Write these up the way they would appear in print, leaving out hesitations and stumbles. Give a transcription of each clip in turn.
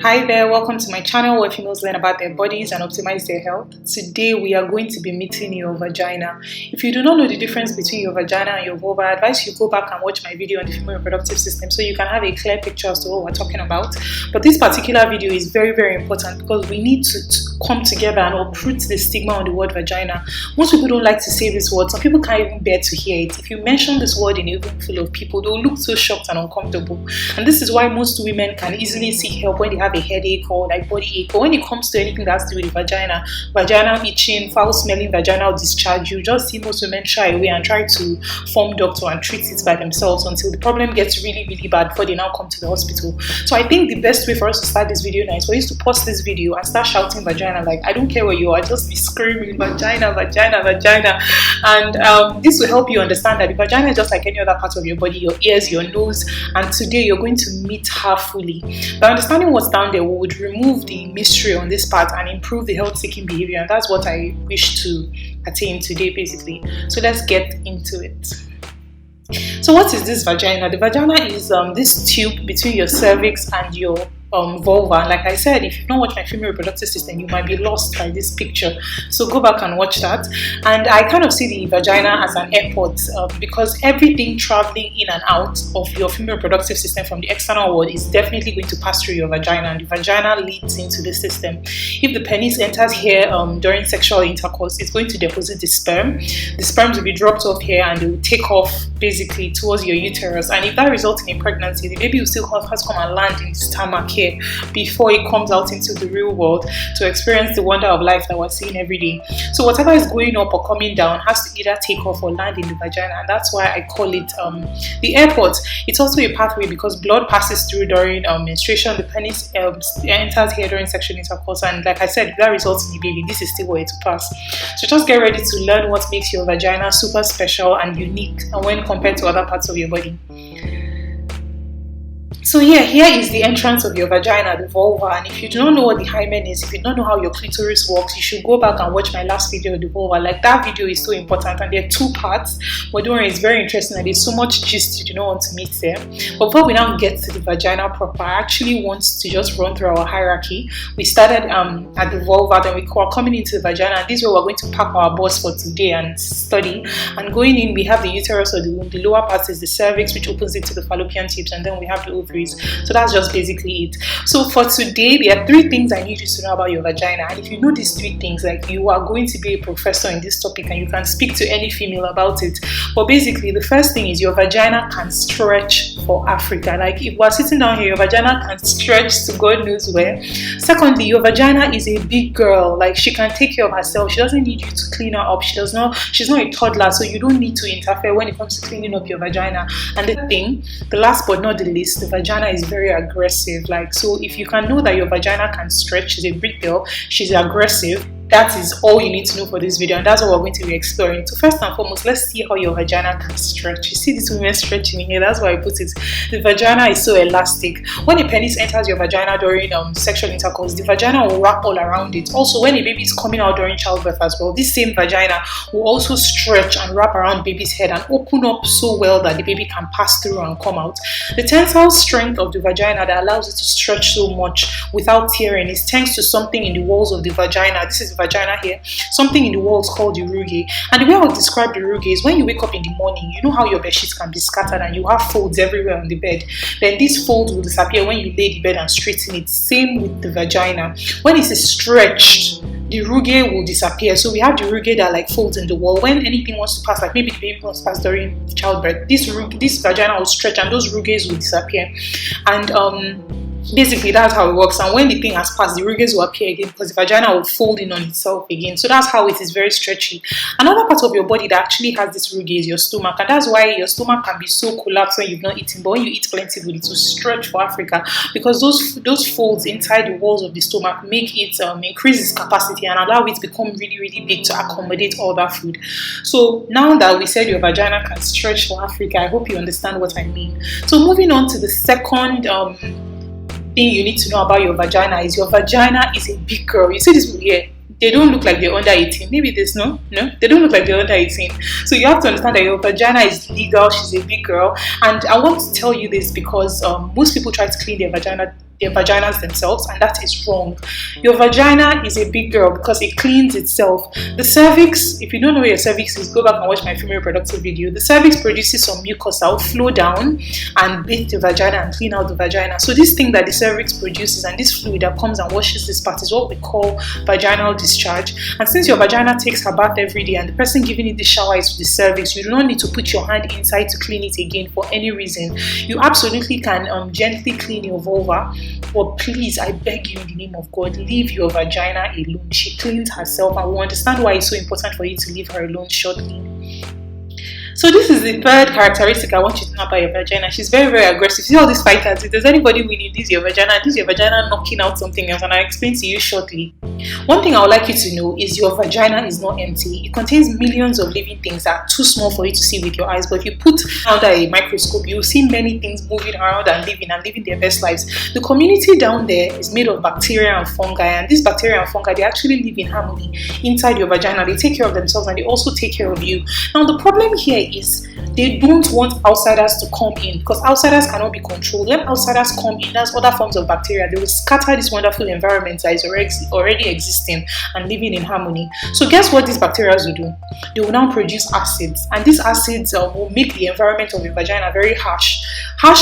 Hi there, welcome to my channel where females learn about their bodies and optimize their health. Today we are going to be meeting your vagina. If you do not know the difference between your vagina and your vulva, I advise you go back and watch my video on the female reproductive system so you can have a clear picture as to what we're talking about. But this particular video is very important because we need to come together and uproot the stigma on the word vagina. Most people don't like to say this word. Some people can't even bear to hear it. If you mention this word in a room full of people, they'll look so shocked and uncomfortable. And this is why most women can easily seek help when they have a headache or like body ache. But when it comes to anything that's to do with the vagina, vaginal itching, foul smelling vaginal discharge, you just see most women shy away and try to form doctor and treat it by themselves until the problem gets really bad before they now come to the hospital. So I think the best way for us to start this video now is for you to pause this video and start shouting vagina. Like, I don't care where you are, just be screaming vagina. And this will help you understand that the vagina is just like any other part of your body, your ears, your nose, and today you're going to meet her fully. By understanding what's down there, we would remove the mystery on this part and improve the health-seeking behavior, and that's what I wish to attain today basically. So let's get into it. So what is this vagina? The vagina is this tube between your cervix and your vulva. And like I said, if you've not watched my female reproductive system, you might be lost by this picture, so go back and watch that. And I kind of see the vagina as an airport because everything traveling in and out of your female reproductive system from the external world is definitely going to pass through your vagina, and the vagina leads into the system. If the penis enters here during sexual intercourse, it's going to deposit the sperm. The sperms will be dropped off here and they will take off basically towards your uterus, and if that results in a pregnancy, the baby will still have to come and land in the stomach here before it comes out into the real world to experience the wonder of life that we're seeing every day. So whatever is going up or coming down has to either take off or land in the vagina, and that's why I call it the airport. It's also a pathway because blood passes through during menstruation. The penis enters here during sexual intercourse, and like I said, if that results in a baby, this is still where to pass. So just get ready to learn what makes your vagina super special and unique and when compared to other parts of your body. So here is the entrance of your vagina, the vulva. And if you do not know what the hymen is, if you don't know how your clitoris works, you should go back and watch my last video of the vulva. Like, that video is so important, and there are two parts, but don't worry, it's very interesting and there's so much gist you do not want to miss there. But before we now get to the vagina proper, I actually want to just run through our hierarchy. We started at the vulva, then we are coming into the vagina, and this is where we're going to pack our bus for today and study. And going in, we have the uterus or the womb. The lower part is the cervix, which opens into the fallopian tubes, and then we have the ovaries. So that's just basically it. So for today, there are 3 things I need you to know about your vagina, and if you know these 3 things, like, you are going to be a professor in this topic and you can speak to any female about it. But basically, the first thing is your vagina can stretch for Africa. Like, if we're sitting down here, your vagina can stretch to God knows where. Secondly, your vagina is a big girl. Like, she can take care of herself. She doesn't need you to clean her up. She's not a toddler, so you don't need to interfere when it comes to cleaning up your vagina. And the last but not the least, the vagina is very aggressive. Like, so if you can know that your vagina can stretch, she's a big girl, she's aggressive, that is all you need to know for this video, and that's what we're going to be exploring. So first and foremost, let's see how your vagina can stretch. You see this woman stretching here, that's why I put it. The vagina is so elastic. When a penis enters your vagina during sexual intercourse, the vagina will wrap all around it. Also, when a baby is coming out during childbirth as well, this same vagina will also stretch and wrap around baby's head and open up so well that the baby can pass through and come out. The tensile strength of the vagina that allows it to stretch so much without tearing is thanks to something in the walls of the vagina. This is vagina here, something in the walls called the rugae. And the way I would describe the rugae is when you wake up in the morning, you know how your bed sheets can be scattered and you have folds everywhere on the bed. Then these folds will disappear when you lay the bed and straighten it. Same with the vagina. When it is stretched, the rugae will disappear. So we have the rugae that like folds in the wall. When anything wants to pass, like maybe the baby wants to pass during childbirth, this vagina will stretch and those rugaes will disappear. And basically that's how it works. And when the thing has passed, the rugaes will appear again because the vagina will fold in on itself again. So that's how it is very stretchy. Another part of your body that actually has this rugae is your stomach, and that's why your stomach can be so collapsed when you've not eaten. But when you eat plenty food, it will stretch for Africa because those folds inside the walls of the stomach make it increase its capacity and allow it to become really big to accommodate all that food. So now that we said your vagina can stretch for Africa, I hope you understand what I mean. So moving on to the second thing you need to know about your vagina is your vagina is a big girl. You see this here? They don't look like they're under 18. Maybe there's no, they don't look like they're under 18. So you have to understand that your vagina is legal. She's a big girl. And I want to tell you this because most people try to clean their vagina their vaginas themselves, and that is wrong. Your vagina is a big girl because it cleans itself. The cervix, if you don't know where your cervix is, go back and watch my female reproductive video. The cervix produces some mucus that will flow down and bathe the vagina and clean out the vagina. So this thing that the cervix produces and this fluid that comes and washes this part is what we call vaginal discharge. And since your vagina takes her bath every day and the person giving it the shower is the cervix, you do not need to put your hand inside to clean it again for any reason. You absolutely can gently clean your vulva, but please, I beg you in the name of God, leave your vagina alone. She cleans herself, and we understand why it's so important for you to leave her alone shortly. So this is the third characteristic I want you to know about your vagina. She's very, very aggressive. See all these fighters, if there's anybody winning, this is your vagina knocking out something else, and I'll explain to you shortly. One thing I would like you to know is your vagina is not empty. It contains millions of living things that are too small for you to see with your eyes, but if you put under a microscope, you'll see many things moving around and living their best lives. The community down there is made of bacteria and fungi, and these bacteria and fungi, they actually live in harmony inside your vagina. They take care of themselves and they also take care of you. Now the problem here is they don't want outsiders to come in, because outsiders cannot be controlled. When outsiders come in, that's other forms of bacteria. They will scatter this wonderful environment that is already existing and living in harmony. So guess what these bacteria will do? They will now produce acids, and these acids will make the environment of your vagina very harsh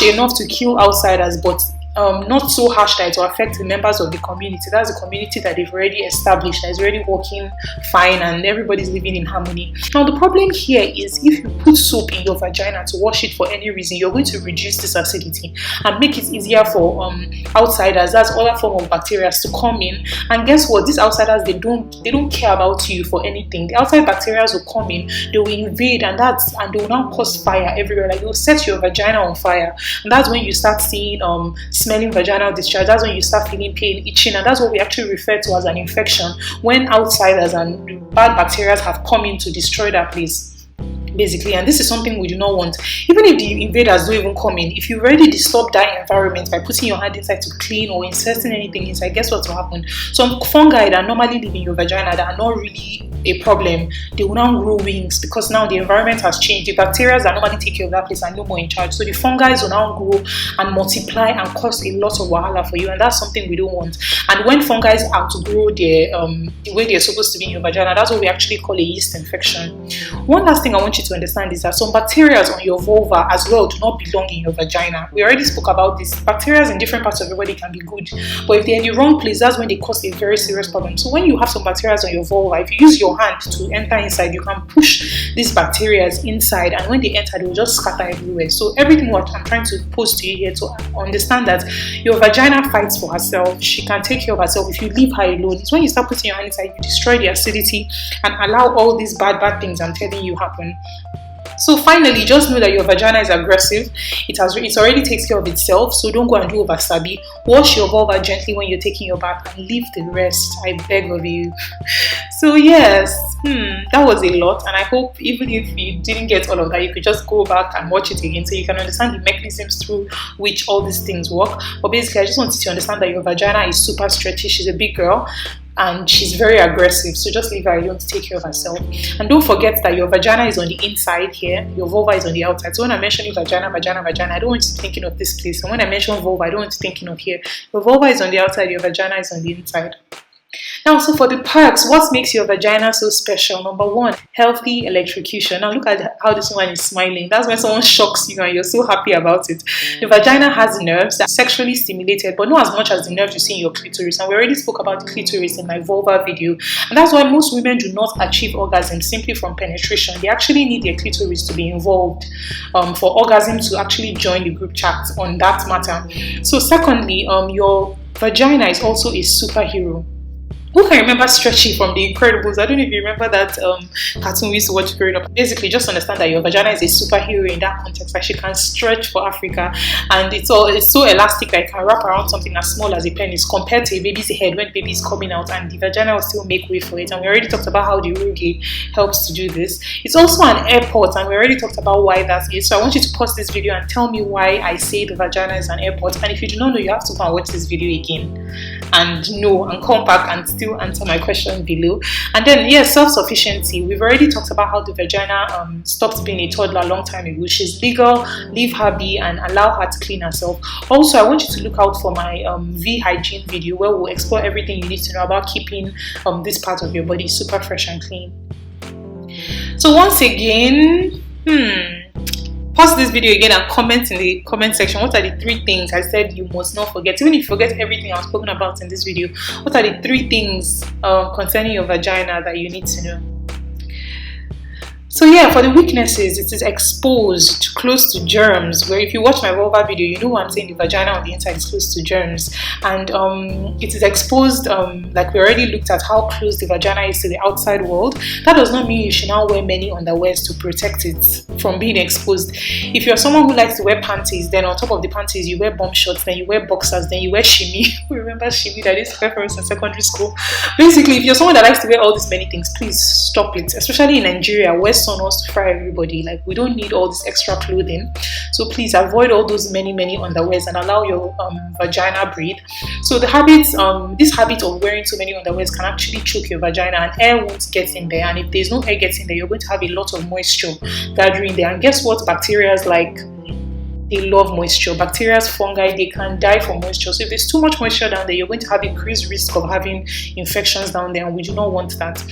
enough to kill outsiders, but not so harsh that it will affect the members of the community. That's the community that they've already established, that is already working fine and everybody's living in harmony. Now the problem here is if you put soap in your vagina to wash it for any reason, you're going to reduce this acidity and make it easier for outsiders, that's other form of bacteria, to come in. And guess what? These outsiders, they don't care about you for anything. The outside bacteria will come in, they will invade, and they will now cause fire everywhere. Like they will set your vagina on fire, and that's when you start seeing smelling vaginal discharge. That's when you start feeling pain, itching, and that's what we actually refer to as an infection, when outsiders and bad bacteria have come in to destroy that place, basically. And this is something we do not want. Even if the invaders don't even come in, if you already disturb that environment by putting your hand inside to clean or inserting anything inside, guess what will happen? Some fungi that normally live in your vagina that are not really a problem, they will now grow wings, because now the environment has changed. The bacteria that normally take care of that place are no more in charge. So the fungi will now grow and multiply and cause a lot of wahala for you, and that's something we don't want. And when fungi outgrow the way they're supposed to be in your vagina, that's what we actually call a yeast infection. One last thing I want you to understand is that some bacteria on your vulva as well do not belong in your vagina. We already spoke about this. Bacteria in different parts of your body can be good, but if they're in the wrong place, that's when they cause a very serious problem. So when you have some bacteria on your vulva, if you use your hand to enter inside, you can push these bacteria inside, and when they enter, they will just scatter everywhere. So everything what I'm trying to post to you here to understand that your vagina fights for herself. She can take care of herself if you leave her alone. It's when you start putting your hand inside, you destroy the acidity and allow all these bad things I'm telling you happen. So finally, just know that your vagina is aggressive. It already takes care of itself, so don't go and do oversabi. Wash your vulva gently when you're taking your bath and leave the rest, I beg of you. So yes, that was a lot, and I hope even if you didn't get all of that, you could just go back and watch it again so you can understand the mechanisms through which all these things work. But basically, I just wanted you to understand that your vagina is super stretchy. She's a big girl and she's very aggressive, so just leave her alone to take care of herself. And don't forget that your vagina is on the inside here, your vulva is on the outside. So when I'm mentioning vagina, I don't want you thinking of this place, and when I mention vulva, I don't want you thinking of here. Your vulva is on the outside, your vagina is on the inside. Now, so for the perks, what makes your vagina so special? Number one, healthy electrocution. Now look at how this one is smiling. That's when someone shocks you and you're so happy about it. Your vagina has nerves that are sexually stimulated, but not as much as the nerves you see in your clitoris. And we already spoke about the clitoris in my vulva video. And that's why most women do not achieve orgasm simply from penetration. They actually need their clitoris to be involved for orgasm to actually join the group chat on that matter. So secondly, your vagina is also a superhero. Who can remember Stretchy from The Incredibles? I don't know if you remember that cartoon we used to watch growing up. Basically, just understand that your vagina is a superhero in that context. Like, she can stretch for Africa, and it's so elastic that it can wrap around something as small as a penis compared to a baby's head when the baby is coming out, and the vagina will still make way for it. And we already talked about how the Uruguay helps to do this. It's also an airport, and we already talked about why that is. So I want you to pause this video and tell me why I say the vagina is an airport. And if you do not know, you have to go and watch this video again and know and come back and still still answer my question below. And then, yes, self-sufficiency. We've already talked about how the vagina stopped being a toddler a long time ago. She's legal. Leave her be and allow her to clean herself. Also, I want you to look out for my V hygiene video where we'll explore everything you need to know about keeping this part of your body super fresh and clean. So once again, pause this video again and comment in the comment section. What are the 3 things I said you must not forget? Even if you forget everything I've spoken about in this video, what are the 3 things concerning your vagina that you need to know? So yeah, for the weaknesses, it is exposed close to germs. Where if you watch my vulva video, you know what I'm saying, the vagina on the inside is close to germs. And it is exposed, like we already looked at how close the vagina is to the outside world. That does not mean you should now wear many underwears to protect it from being exposed. If you're someone who likes to wear panties, then on top of the panties, you wear bomb shorts, then you wear boxers, then you wear shimmy. Remember shimmy, that is reference in secondary school. Basically, if you're someone that likes to wear all these many things, please stop it. Especially in Nigeria, where sun wants to fry everybody. Like, we don't need all this extra clothing, so please avoid all those many underwears and allow your vagina breathe. So the habits, this habit of wearing so many underwears can actually choke your vagina, and air won't get in there. And if there's no air getting there, you're going to have a lot of moisture gathering there. And guess what? Bacteria's like, they love moisture. Bacteria's, fungi, they can die from moisture. So if there's too much moisture down there, you're going to have increased risk of having infections down there, and we do not want that.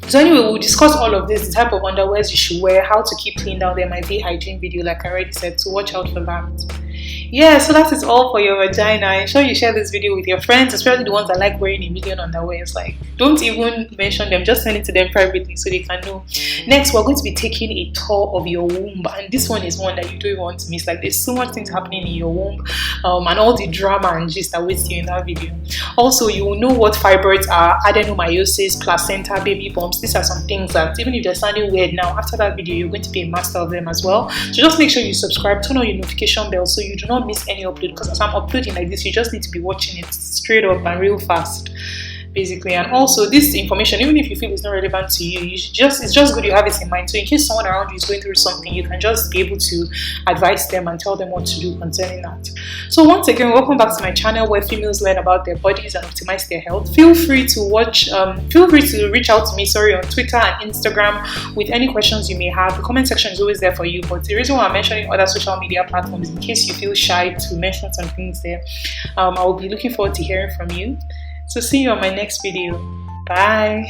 So anyway, we'll discuss all of this, the type of underwears you should wear, how to keep clean down there, my V hygiene video, like I already said, so watch out for that. Yeah, so that is all for your vagina. Ensure you share this video with your friends, especially the ones that like wearing a million underwears. Like, don't even mention them, just send it to them privately so they can know. Next, we're going to be taking a tour of your womb, and this one is one that you don't want to miss. Like, there's so much things happening in your womb, and all the drama and gist that waits you in that video. Also, you will know what fibroids are, adenomyosis, placenta, baby bumps. These are some things that, even if they're sounding weird now, after that video, you're going to be a master of them as well. So just make sure you subscribe, turn on your notification bell so you do not miss any upload, because as I'm uploading like this, you just need to be watching it straight up and real fast, basically. And also, this information, even if you feel it's not relevant to you, it's just good you have it in mind. So in case someone around you is going through something, you can just be able to advise them and tell them what to do concerning that. So once again, welcome back to my channel where females learn about their bodies and optimize their health. Feel free to reach out to me, on Twitter and Instagram with any questions you may have. The comment section is always there for you, but the reason why I'm mentioning other social media platforms, in case you feel shy to mention some things there, I will be looking forward to hearing from you. So see you on my next video. Bye.